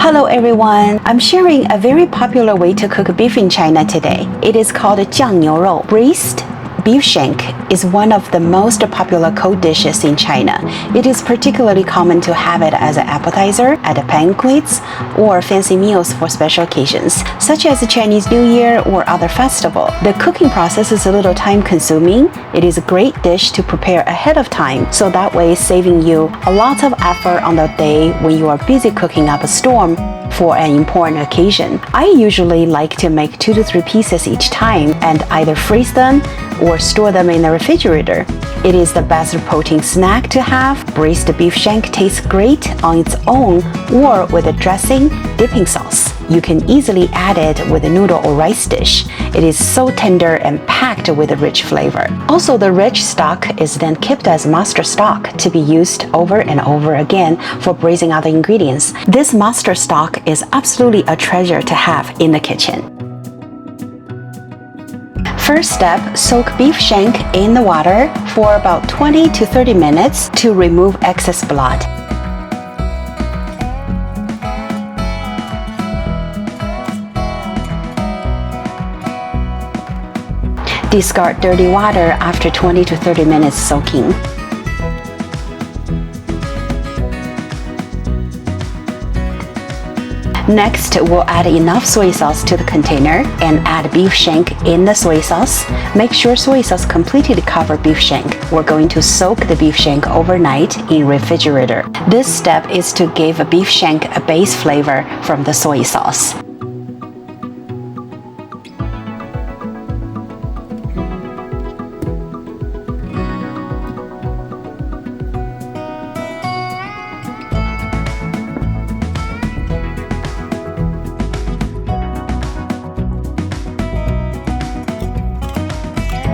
Hello everyone, I'm sharing a very popular way to cook beef in China today. It is called Jiang Niu Rou. Braised beef shank is one of the most popular cold dishes in China. It is particularly common to have it as an appetizer at banquets or fancy meals for special occasions, such as Chinese New Year or other festival. The cooking process is a little time consuming. It is a great dish to prepare ahead of time, so that way saving you a lot of effort on the day when you are busy cooking up a storm for an important occasion. I usually like to make 2 to 3 pieces each time and either freeze them or store them in the refrigerator. It is the best protein snack to have. Braised beef shank tastes great on its own or with a dressing dipping sauce. You can easily add it with a noodle or rice dish. It is so tender and packed with a rich flavor. Also, the rich stock is then kept as master stock to be used over and over again for braising other ingredients. This master stock is absolutely a treasure to have in the kitchen. First step, soak beef shank in the water for about 20 to 30 minutes to remove excess blood. Discard dirty water after 20 to 30 minutes soaking. Next, we'll add enough soy sauce to the container and add beef shank in the soy sauce. Make sure soy sauce completely covers beef shank. We're going to soak the beef shank overnight in refrigerator. This step is to give a beef shank a base flavor from the soy sauce.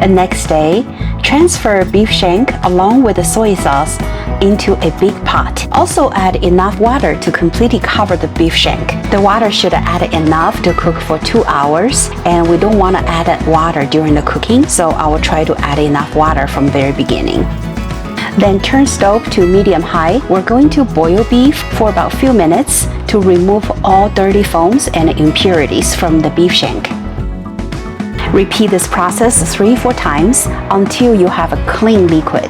The next day, transfer beef shank along with the soy sauce into a big pot. Also add enough water to completely cover the beef shank. The water should add enough to cook for 2 hours, and we don't want to add water during the cooking, so I will try to add enough water from the very beginning. Then turn stove to medium-high. We're going to boil beef for about a few minutes to remove all dirty foams and impurities from the beef shank. Repeat this process 3-4 times until you have a clean liquid.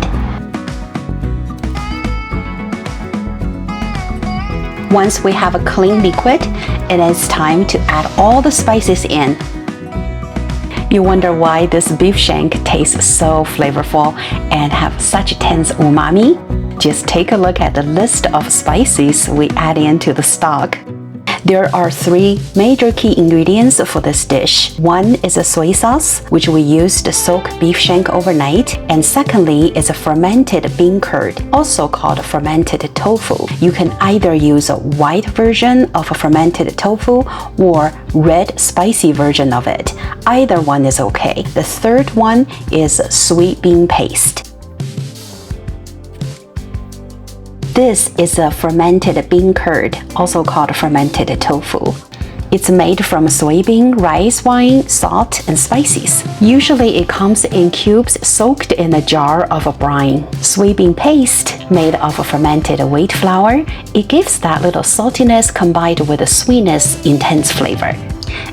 Once we have a clean liquid, it is time to add all the spices in. You wonder why this beef shank tastes so flavorful and have such intense umami? Just take a look at the list of spices we add into the stock. There are 3 major key ingredients for this dish. One is a soy sauce, which we use to soak beef shank overnight. And secondly is a fermented bean curd, also called fermented tofu. You can either use a white version of a fermented tofu or red spicy version of it. Either one is okay. The third one is sweet bean paste. This is a fermented bean curd, also called fermented tofu. It's made from soybean, rice wine, salt, and spices. Usually it comes in cubes soaked in a jar of a brine. Soybean paste, made of a fermented wheat flour, it gives that little saltiness combined with the sweetness, intense flavor.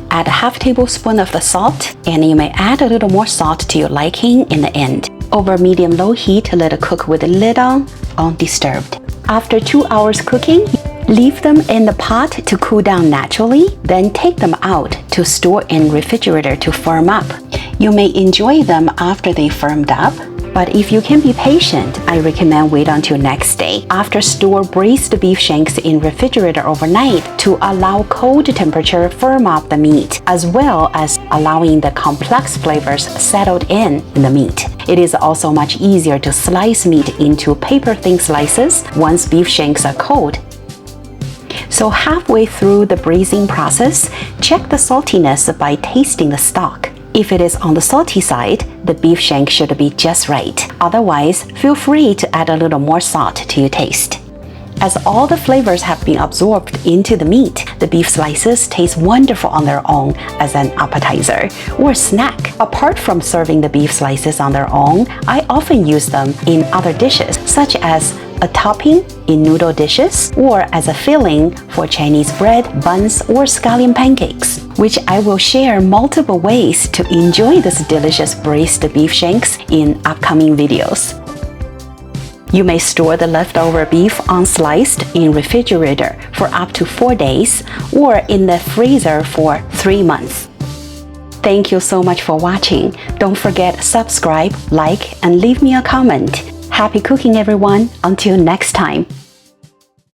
Add a half tablespoon of the salt, and you may add a little more salt to your liking in the end. Over medium-low heat, let it cook with the lid on, undisturbed. After 2 hours cooking, leave them in the pot to cool down naturally, then take them out to store in refrigerator to firm up. You may enjoy them after they firmed up, but if you can be patient, I recommend wait until next day. After store braised beef shanks in refrigerator overnight to allow cold temperature firm up the meat, as well as allowing the complex flavors settled in the meat. It is also much easier to slice meat into paper-thin slices once beef shanks are cold. So halfway through the braising process, check the saltiness by tasting the stock. If it is on the salty side, the beef shank should be just right. Otherwise, feel free to add a little more salt to your taste. As all the flavors have been absorbed into the meat, the beef slices taste wonderful on their own as an appetizer or snack. Apart from serving the beef slices on their own, I often use them in other dishes, such as a topping in noodle dishes, or as a filling for Chinese bread, buns, or scallion pancakes, which I will share multiple ways to enjoy this delicious braised beef shanks in upcoming videos. You may store the leftover beef unsliced in refrigerator for up to 4 days or in the freezer for 3 months. Thank you so much for watching. Don't forget subscribe, like, and leave me a comment. Happy cooking everyone. Until next time.